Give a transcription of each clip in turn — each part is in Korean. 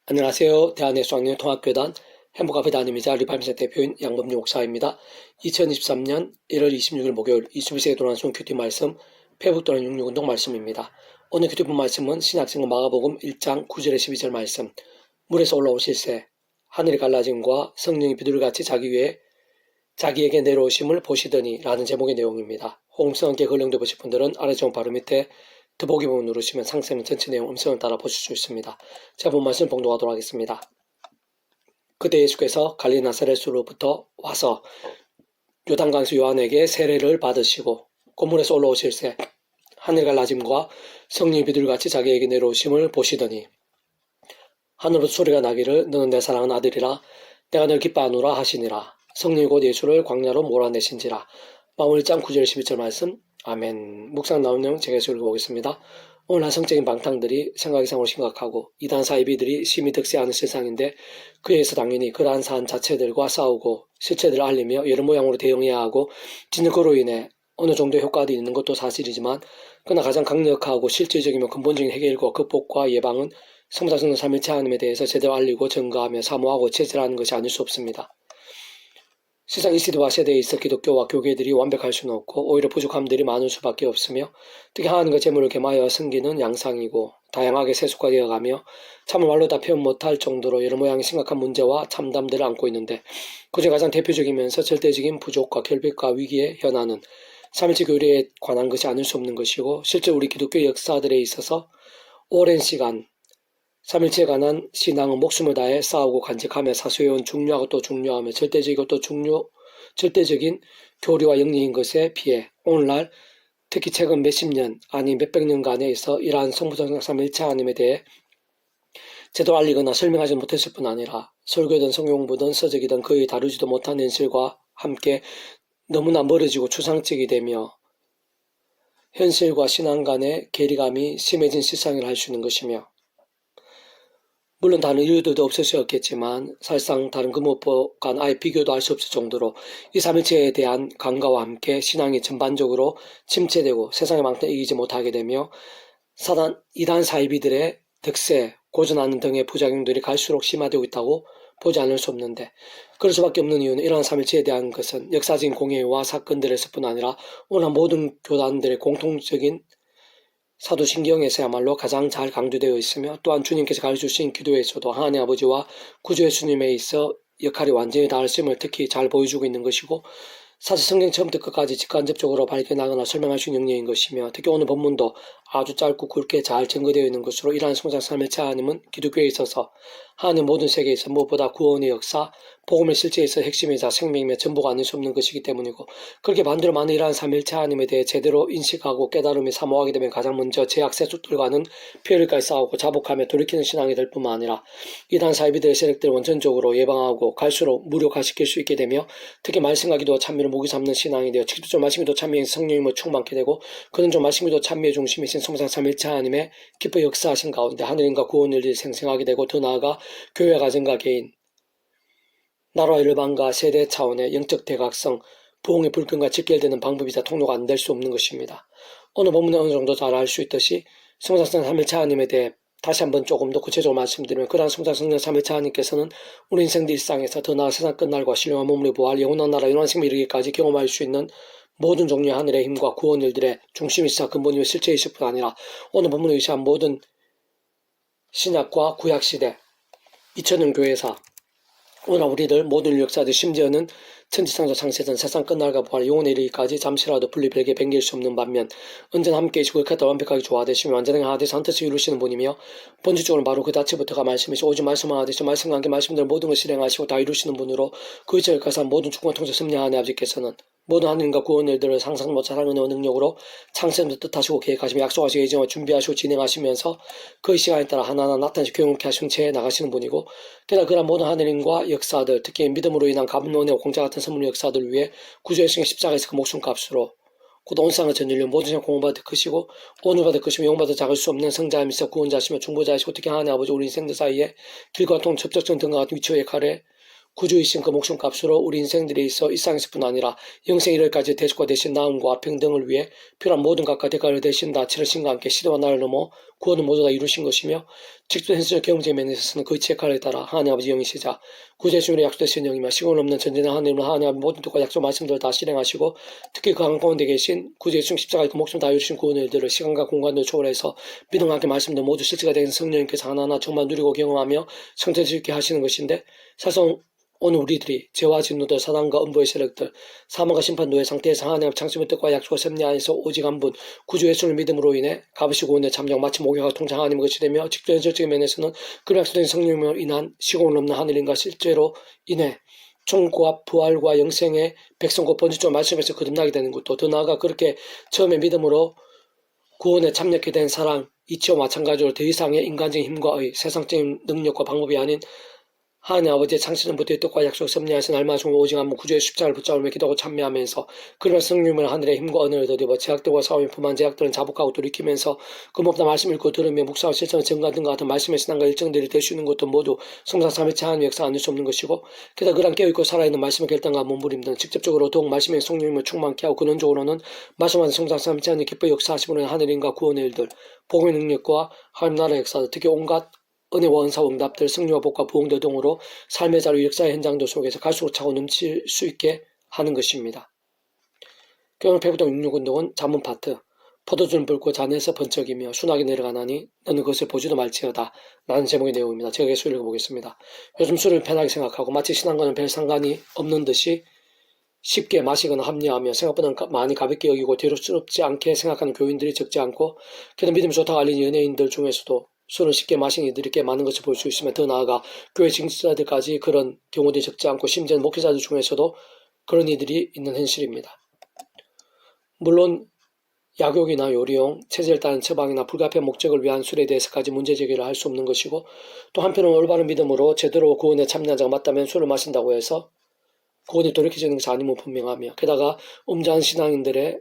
안녕하세요. 대한예수학년 통합교단 행복앞에 담임이자 리바임센터 대표인 양범용 목사입니다. 2023년 1월 26일 목요일 21세기 도난송 큐티 말씀 회복도난 66운동 말씀입니다. 오늘 큐티본 말씀은 신약성경 마가복음 1장 9절에 12절 말씀, 물에서 올라오실 새 하늘이 갈라짐과 성령이 비둘기같이 자기에게 내려오심을 보시더니 라는 제목의 내용입니다. 호응성 함께 걸령돼 보실 분들은 아래 좀 바로 밑에 더보기 부분 누르시면 상세는 전체 내용 음성을 따라 보실 수 있습니다. 제가 본 말씀 봉독하도록 하겠습니다. 그때 예수께서 갈릴리 나사렛으로부터 와서 요단강수 요한에게 세례를 받으시고 고물에서 올라오실 새 하늘 갈라짐과 성령이 비둘기같이 자기에게 내려오심을 보시더니 하늘로 소리가 나기를 너는 내 사랑하는 아들이라 내가 널 기뻐하노라 하시니라. 성령이 곧 예수를 광야로 몰아내신지라. 마가복음 1장 9절 12절 말씀. 아멘. 묵상 나온 내용 제가 읽어보겠습니다. 오늘날 성적인 방탕들이 생각 이상으로 심각하고 이단 사이비들이 심히 득세하는 세상인데 그에 의해서 당연히 그러한 사안 자체들과 싸우고 실체들을 알리며 여러 모양으로 대응해야 하고 진짜 그로 인해 어느 정도 효과도 있는 것도 사실이지만 그러나 가장 강력하고 실질적이며 근본적인 해결과 극복과 예방은 성사성령 삼일체 하나님에 대해서 제대로 알리고 증거하며 사모하고 체질하는 것이 아닐 수 없습니다. 세상 이 시대와 세대에 있어 기독교와 교계들이 완벽할 수는 없고 오히려 부족함들이 많을 수밖에 없으며 특히 하나님과 재물을 겸하여 섬기는 양상이고 다양하게 세속화되어가며 참을 말로 다 표현 못할 정도로 여러 모양의 심각한 문제와 참담들을 안고 있는데 그중 가장 대표적이면서 절대적인 부족과 결핍과 위기의 현안은 삼일체 교리에 관한 것이 아닐 수 없는 것이고 실제 우리 기독교 역사들에 있어서 오랜 시간 삼일체에 관한 신앙은 목숨을 다해 싸우고 간직하며 사수해온 중요하고 또 중요하며 절대적이고 또 절대적인 교리와 영리인 것에 비해 오늘날 특히 최근 몇십 년 아니 몇백 년간에 있어 이러한 성부성령 삼일체 하나님에 대해 제대로 알리거나 설명하지 못했을 뿐 아니라 설교든 성경공부든 서적이든 거의 다루지도 못한 현실과 함께 너무나 멀어지고 추상적이 되며 현실과 신앙 간의 괴리감이 심해진 실상이라 할 수 있는 것이며 물론 다른 이유들도 없을 수 없겠지만 사실상 다른 그 무엇보다 아예 비교도 할 수 없을 정도로 이 삼일체에 대한 강가와 함께 신앙이 전반적으로 침체되고 세상의 망태에 이기지 못하게 되며 사단, 이단 사이비들의 득세, 고전하는 등의 부작용들이 갈수록 심화되고 있다고 보지 않을 수 없는데 그럴 수밖에 없는 이유는 이러한 삼일체에 대한 것은 역사적인 공예와 사건들에서뿐 아니라 오늘 모든 교단들의 공통적인 사도신경에서야말로 가장 잘 강조되어 있으며 또한 주님께서 가르쳐주신 기도에서도 하나님 아버지와 구주 예수님에 있어 역할이 완전히 다르심을 특히 잘 보여주고 있는 것이고 사실 성경 처음부터 끝까지 직간접적으로 발견하거나 설명할 수 있는 영역인 것이며 특히 오늘 본문도 아주 짧고 굵게 잘 증거되어 있는 것으로 이러한 성장 삼일체 하나님은 기독교에 있어서 하나님 모든 세계에서 무엇보다 구원의 역사, 복음의 실제에서 핵심이자 생명이며 전부가 아닐 수 없는 것이기 때문이고 그렇게 반대로 많은 이러한 삼일체 하나님에 대해 제대로 인식하고 깨달음이 사모하게 되면 가장 먼저 제약 세속들과는 표현까지 싸우고 자복하며 돌이키는 신앙이 될 뿐만 아니라 이단 사이비들의 세력들을 원천적으로 예방하고 갈수록 무력화시킬 수 있게 되며 특히 말씀과 기도와 찬미를 목이 잡는 신앙이 되어 직접적 말씀기도 찬미인 성령님을 충만케 되고 그는 좀 말씀기도 찬미의 중심이신 성상 삼일체 하나님의 기뻐 역사하신 가운데 하늘인과 구원을 생생하게 되고 더 나아가 교회 가정과 개인 나라와 일반과 세대 차원의 영적 대각성, 부흥의 불끈과 직결되는 방법이자 통로가 안 될 수 없는 것입니다. 오늘 본문에 어느 정도 잘 알 수 있듯이 성삼성 삼일체 하나님에 대해 다시 한번 조금 더 구체적으로 말씀드리면 그러한 성삼성령 삼일체 하나님께서는 우리 인생들 일상에서 더 나아 세상 끝날과 신령한 몸으로 부활, 영원한 나라, 영원한 생명 이르기까지 경험할 수 있는 모든 종류의 하늘의 힘과 구원 일들의 중심이시자 근본이며 실체이실 뿐 아니라 오늘 본문에 의시한 모든 신약과 구약시대 2000년 교회사 오늘 우리들 모든 역사들 심지어는 천지창조 창세전 세상 끝날과 부활 영혼에 이르기까지 잠시라도 분리 별개 변개일 수 없는 반면 언제나 함께 계시고 그렇게 완벽하게 조화되시며 완전하게 하나 되서 한 뜻을 이루시는 분이며 본질적으로 바로 그 자체부터가 말씀이시고 오직 말씀만 하듯이 말씀과 함께 말씀대로 모든 것을 실행하시고 다 이루시는 분으로 그 이처까지 모든 주권과 통제 섭리하는 아버지께서는 모든 하나님과 구원 일들을 상상 못할 은혜와 능력으로 창세부터 뜻하시고 계획하시며 약속하시고 예정하고 준비하시고 진행하시면서 그 시간에 따라 하나하나 나타나시고 경험케 하시는 채 나가시는 분이고 게다가 그런 모든 하나님과 역사들 특히 믿음으로 인한 감론의 공자 같은 선물의 역사들을 위해 구주의 승의 십자가에서 그 목숨값으로 곧 온 세상을 전율려 모든 세상 공헌받을 것이고 오늘 받을 것이며 영받을 작을 수 없는 성자이시며 구원자시며 중보자이시고 특히 하나님 아버지 우리 인생들 사이에 길과 통 접촉점 등과 같은 위치와 역할에 구주이신 그 목숨값으로 우리 인생들에 있어 일상에서뿐 아니라 영생 이럴까지 대속과 대신 나음과 평등을 위해 필요한 모든 값과 대가를 대신 다 치르신과 함께 시대와 나를 넘어 구원을 모두 다 이루신 것이며 직접 현실적 경제 면에서는 그 역할에 따라 하나님 아버지 영이시자 구제 주님의 약속되신 영이며 시공 없는 전진한 하나님은 하나님 아버지 모든 뜻과 약속 말씀들을 다 실행하시고 특히 그 가운데 계신 구제 중 십자가에 그 목숨 다 이루신 구원의 일들을 시간과 공간을 초월해서 믿음과 함께 말씀도 모두 실체가 된 성령님께서 하나하나 정말 누리고 경험하며 성취할 있게 하시는 것인데 사실 오늘 우리들이 죄와 진노들, 사단과 음부의 세력들, 사망과 심판 노예 상태에서 하나님의 창조의 뜻과 약속과 섭리 안에서 오직 한 분, 구주 예수를 믿음으로 인해 값으시 구원의 잠정 마치 목욕과 통장 하나님의 것이 되며 직접 현실적인 면에서는 그 약속된 성령으로 인한 시공을 넘는 하늘인과 실제로 인해 총과 부활과 영생의 백성과 번지점 말씀에서 거듭나게 되는 것도 더 나아가 그렇게 처음에 믿음으로 구원에 참여하게 된 사랑, 이치와 마찬가지로 더 이상의 인간적인 힘과 의, 세상적인 능력과 방법이 아닌 하나님 아버지의 창시전부터의 뜻과 약속 섭리하신 날마다 중에 오직 한번 구주의 십자가를 붙잡으며 기도하고 참여하면서 그런 성령을 하늘의 힘과 은혜를 더디어 제약들과 싸움이 품한 제약들은 자복하고 돌이키면서 그 무엇보다 말씀 읽고 들으며 묵상하고 실천을 증가 등과 같은 말씀의 신앙과 일정들이 될 수 있는 것도 모두 성상 삼위체 하나님의 역사 아닐 수 없는 것이고 게다가 그런 깨어있고 살아있는 말씀의 결단과 몸부림들은 직접적으로 더욱 말씀의 성령님을 충만케 하고 근원적으로는 말씀하는 성상 삼위체 하나님의 기뻐 역사하시므로 하늘인과 구원의 일들 복음의 능력과 하나님 나라의 역사들 특히 온갖 은혜와 은사와 응답들, 승리와 복과 부흥들 등으로 삶의 자료 역사의 현장들 속에서 갈수록 차고 넘칠 수 있게 하는 것입니다. 교훈 페북동 66운동은 자문 파트 포도주는 붉고 잔에서 번쩍이며 순하게 내려가나니 너는 그것을 보지도 말지어다 라는 제목의 내용입니다. 제가 계속 읽어보겠습니다. 요즘 술을 편하게 생각하고 마치 신앙과는 별 상관이 없는 듯이 쉽게 마시거나 합리화하며 생각보다 많이 가볍게 여기고 대수롭지 않게 생각하는 교인들이 적지 않고 그래도 믿음이 좋다고 알린 연예인들 중에서도 술을 쉽게 마시는 이들이 꽤 많은 것을 볼 수 있으며 더 나아가 교회 직직자들까지 그런 경우들이 적지 않고 심지어 목회자들 중에서도 그런 이들이 있는 현실입니다. 물론 약욕이나 요리용, 체질을 따른 처방이나 불가피한 목적을 위한 술에 대해서까지 문제 제기를 할 수 없는 것이고 또 한편으로는 올바른 믿음으로 제대로 구원에 참여한 자가 맞다면 술을 마신다고 해서 구원에 돌이켜지는 것이 아님은 분명하며 게다가 음자한 신앙인들의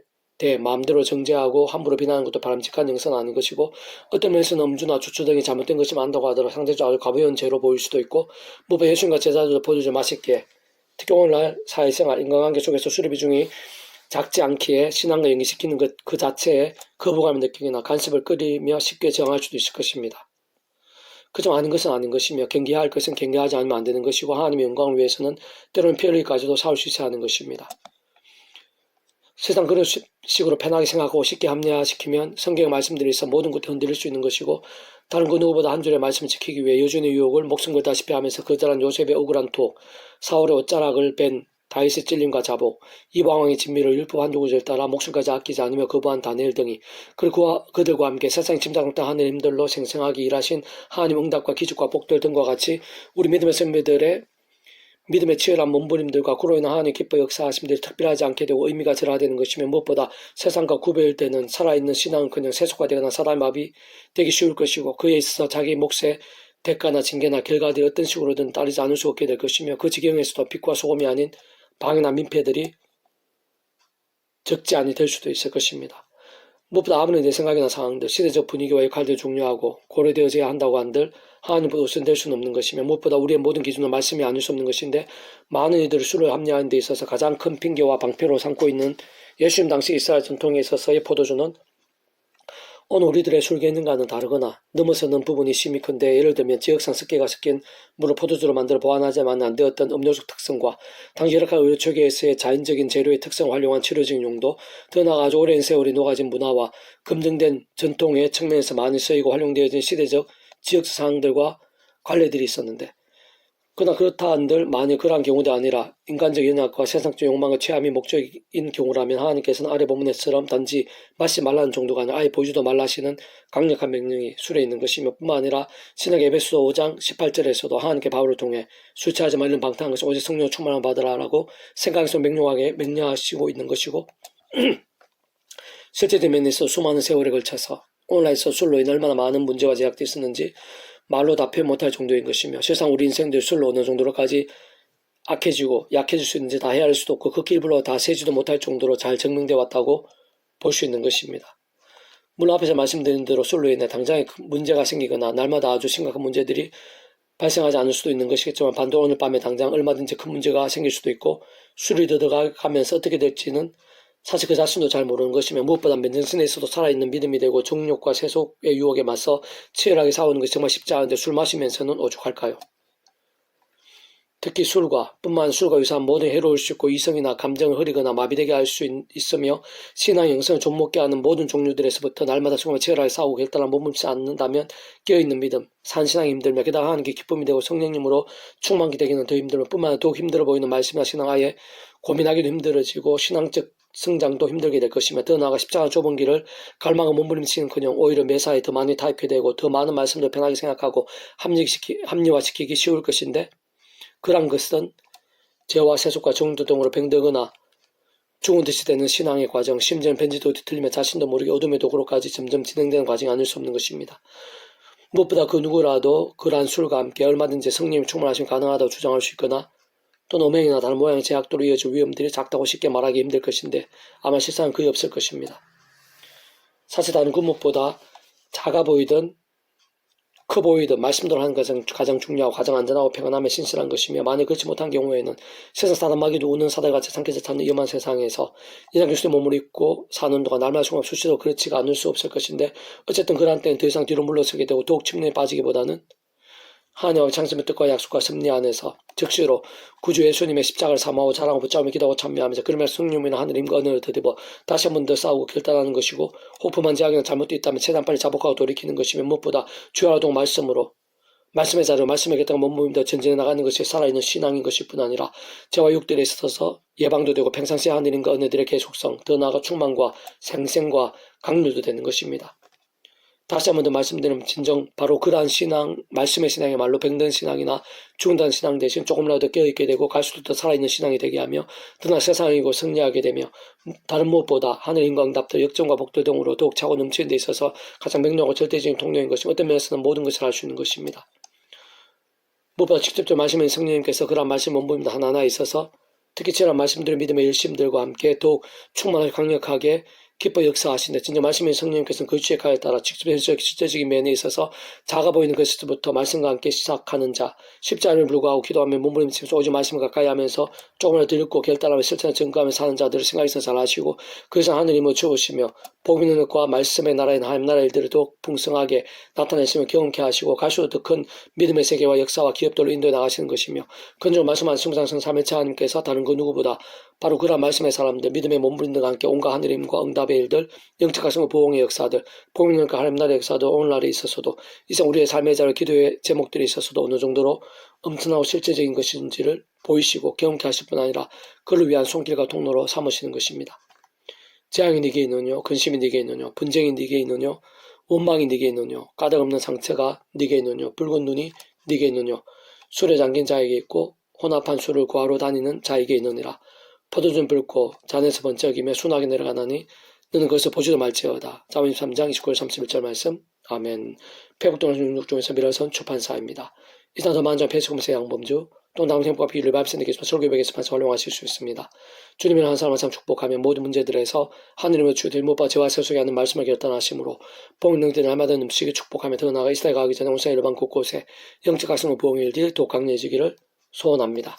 마음대로 정죄하고 함부로 비난하는 것도 바람직한 영상은 아닌 것이고 어떤 면에서는 음주나 주초 등이 잘못된 것이 많다고 하더라도 상대적으로 아주 가벼운 죄로 보일 수도 있고 무엇보다 예수님과 제자들도 포도주 맛있게 특히 오늘날 사회생활 인간관계 속에서 술의 비중이 작지 않기에 신앙과 연기시키는 것 그 자체에 거부감을 느끼거나 간섭을 끓이며 쉽게 정할 수도 있을 것입니다. 그저 아닌 것은 아닌 것이며 경계해야 할 것은 경계하지 않으면 안 되는 것이고 하나님의 영광을 위해서는 때로는 피 흘리기까지도 싸울 수 있어야 하는 것입니다. 세상 그런 식으로 편하게 생각하고 쉽게 합리화시키면 성경의 말씀들이 있어 모든 것을 흔들릴 수 있는 것이고 다른 그 누구보다 한 줄의 말씀을 지키기 위해 여주인의 유혹을 목숨 걸다시피 하면서 거절한 요셉의 억울한 투옥, 사울의 옷자락을 뺀 다윗의 찔림과 자복, 이방왕의 진미를 율법 한두 구절 따라 목숨까지 아끼지 않으며 거부한 다니엘 등이 그리고 그들과 함께 세상의 짐작당한 하늘의 힘들로 생생하게 일하신 하나님 응답과 기적과 복들 등과 같이 우리 믿음의 선배들의 믿음의 치열한 몸부림들과 그로 인한 하나님의 기뻐 역사하심들이 특별하지 않게 되고 의미가 절하되는 것이며 무엇보다 세상과 구별되는 살아있는 신앙은 그냥 세속화되거나 사단마비 되기 쉬울 것이고 그에 있어서 자기 몫의 대가나 징계나 결과들이 어떤 식으로든 따르지 않을 수 없게 될 것이며 그 지경에서도 빛과 소금이 아닌 방해나 민폐들이 적지 않이 될 수도 있을 것입니다. 무엇보다 아무리 내 생각이나 상황들, 시대적 분위기와 역할들이 중요하고 고려되어져야 한다고 한들 하나님보다 우선될 수는 없는 것이며 무엇보다 우리의 모든 기준은 말씀이 아닐 수 없는 것인데 많은 이들이 술을 합리화하는 데 있어서 가장 큰 핑계와 방패로 삼고 있는 예수님 당시 이스라엘 전통에 있어서의 포도주는 오늘 우리들의 술 개념과는 다르거나 넘어서는 부분이 심히 큰데 예를 들면 지역상 습기가 섞인 물을 포도주로 만들어 보완하지만 안 되었던 음료적 특성과 당시 열악한 의료 초기에서의 자연적인 재료의 특성을 활용한 치료적인 용도 더 나아가 아주 오랜 세월이 녹아진 문화와 검증된 전통의 측면에서 많이 쓰이고 활용되어진 시대적 지역적 상황들과 관례들이 있었는데 그러나 그렇다 한들 만일 그러한 경우도 아니라 인간적 연약과 세상적 욕망과 체함이 목적인 경우라면 하나님께서는 아래 본문에처럼 단지 마시지 말라는 정도가 아니라 아예 보지도 말라 하시는 강력한 명령이 술에 있는 것이며 뿐만 아니라 신약 에베소서 5장 18절에서도 하나님께 바울을 통해 술 취하지 말라는 방탕한 것은 오직 성령 충만함을 받으라라고 생각에서 명령하게 명령하시고 있는 것이고 실제된 면에서 수많은 세월에 걸쳐서 오늘날에서 술로 인해 얼마나 많은 문제와 제약들이 있었는지 말로 다 표현 못할 정도인 것이며 실상 우리 인생들 술로 어느 정도로까지 악해지고 약해질 수 있는지 다 헤아릴 수도 없고 그 길불로 다 세지도 못할 정도로 잘 증명되어 왔다고 볼 수 있는 것입니다. 물론 앞에서 말씀드린 대로 술로 인해 당장에 문제가 생기거나 날마다 아주 심각한 문제들이 발생하지 않을 수도 있는 것이겠지만 반대로 오늘 밤에 당장 얼마든지 큰 문제가 생길 수도 있고 술이 들어가면서 어떻게 될지는 사실 그 자신도 잘 모르는 것이며 무엇보다 맨정신에서도 살아있는 믿음이 되고 정욕과 세속의 유혹에 맞서 치열하게 싸우는 것이 정말 쉽지 않은데 술 마시면서는 오죽할까요? 특히 뿐만 술과 유사한 모든 해로울 수 있고 이성이나 감정을 흐리거나 마비되게 할 수 있으며 신앙의 영성을 좀먹게 하는 모든 종류들에서부터 날마다 정말 치열하게 싸우고 결단을 머물지 않는다면 깨어있는 믿음, 산신앙이 힘들며 게다가 하는 게 기쁨이 되고 성령님으로 충만히 되기는 더 힘들며 뿐만 아니라 더욱 힘들어 보이는 말씀이나 신앙 아예 고민하기도 힘들어지고 신앙적 성장도 힘들게 될 것이며 더 나아가 십자가 좁은 길을 갈망을 몸부림치는커녕 오히려 매사에 더 많이 타협해 되고 더 많은 말씀도 편하게 생각하고 합리화시키기 쉬울 것인데 그런 것은 죄와 세속과 정도 등으로 병들거나 죽은 듯이 되는 신앙의 과정, 심지어는 벤지도 뒤틀리며 자신도 모르게 어둠의 도구로까지 점점 진행되는 과정이 아닐 수 없는 것입니다. 무엇보다 그 누구라도 그러한 술과 함께 얼마든지 성령이 충만하시면 가능하다고 주장할 수 있거나 또는 음행이나 다른 모양의 제약도로 이어질 위험들이 작다고 쉽게 말하기 힘들 것인데 아마 실상은 거의 없을 것입니다. 사실 다른 그 무엇보다 작아 보이든 커 보이든 말씀대로 하는 것은 가장 중요하고 가장 안전하고 평안함에 신실한 것이며 만약 그렇지 못한 경우에는 세상 사람마귀도 우는 사달같이 상쾌에서 찾는 위험한 세상에서 인상 교수의 몸을 입고 사는 동안 날마다 순간 수시로 그렇지가 않을 수 없을 것인데 어쨌든 그러한 때는 더 이상 뒤로 물러서게 되고 더욱 침례에 빠지기보다는 하나님의 창심의 뜻과 약속과 섭리 안에서 즉시로 구주 예수님의 십자가를 사모하고 자랑하고 붙잡으며 기도하고 찬미하면서 그러면서 성령이나 하늘님과 언어를 더듬어 다시 한 번 더 싸우고 결단하는 것이고 호프만 제약이나 잘못되어 있다면 최대한 빨리 자복하고 돌이키는 것이며 무엇보다 주의 활동 말씀으로 말씀의 자료, 말씀의 결단과 몸부림도 전진해 나가는 것이 살아있는 신앙인 것일 뿐 아니라 죄와 육들에 있어서 예방도 되고 평상시 하늘님과 언어들의 계속성, 더 나아가 충만과 생생과 강률도 되는 것입니다. 다시 한 번 더 말씀드리면 진정 바로 그러한 신앙, 말씀의 신앙의 말로 병든 신앙이나 죽은다는 신앙 대신 조금이라도 깨어있게 되고 갈수록 더 살아있는 신앙이 되게 하며 드러나 세상이고 승리하게 되며 다른 무엇보다 하늘인과 응답들, 역정과 복도 등으로 더욱 차고 넘치는 데 있어서 가장 명료하고 절대적인 통로인 것이며 어떤 면에서는 모든 것을 할 수 있는 것입니다. 무엇보다 직접적으로 말씀인 성령님께서 그러한 말씀 원부입니다 하나하나에 있어서 특히 지난 말씀들의 믿음의 열심들과 함께 더욱 충만하게 강력하게 기뻐 역사하신다. 진짜 말씀인 성령님께서는 그 주의 가에 따라 직접 실제적인 면에 있어서 작아 보이는 것부터 말씀과 함께 시작하는 자, 십자가를 불구하고 기도하며 몸부림치면서 오직 말씀을 가까이 하면서 조금이라도 들고 결단하며 실천을 증거하며 사는 자들을 생각해서 잘 아시고 그 이상 하늘님을 주오시며 복 있는 것과 말씀의 나라인 하나님 나라 일들을 더욱 풍성하게 나타내시며 경험케 하시고 갈수록 더 큰 믿음의 세계와 역사와 기업들로 인도해 나가시는 것이며 근저로 말씀하신 승부장성 삼일체 하나님께서 다른 그 누구보다 바로 그런 말씀의 사람들, 믿음의 몸부림들과 함께 온갖 하늘임과 응답의 일들, 영적 가슴과 보응의 역사들, 복 있는 것과 하나님 나라의 역사도 오늘날에 있어서도 이상 우리의 삶의 자료 기도의 제목들이 있어서도 어느 정도로 엄청나고 실제적인 것인지를 보이시고 경험케 하실 뿐 아니라 그를 위한 손길과 통로로 삼으시는 것입니다. 재앙이 네게 있느뇨, 근심이 네게 있느뇨, 분쟁이 네게 있느뇨, 원망이 네게 있느뇨, 까닭없는 상처가 네게 있느뇨, 붉은 눈이 네게 있느뇨, 술에 잠긴 자에게 있고 혼합한 술을 구하러 다니는 자에게 있느니라. 포도주는 붉고 잔에서 번쩍이며 순하게 내려가나니 너는 그것을 보지도 말지어다. 잠언 23장 29절 31절 말씀. 아멘. 페북동화 66종에서 밀어선 출판사입니다. 이상 더 많은 페이스콤스의 양범주 또 다음 행복과 비유를 말씀드리겠지만 설교백에서 활용하실 수 있습니다. 주님이란 한 사람을 참 축복하며 모든 문제들에서 하느님의 주들 못봐 죄와 세속에 하는 말씀을 결단하심으로 복능들이 날마다 넘치게 축복하며 더 나아가 이스라엘 가기 전에 온 세상 일반 곳곳에 영적 각성과 부흥의 일들이 더 강해지기를 소원합니다.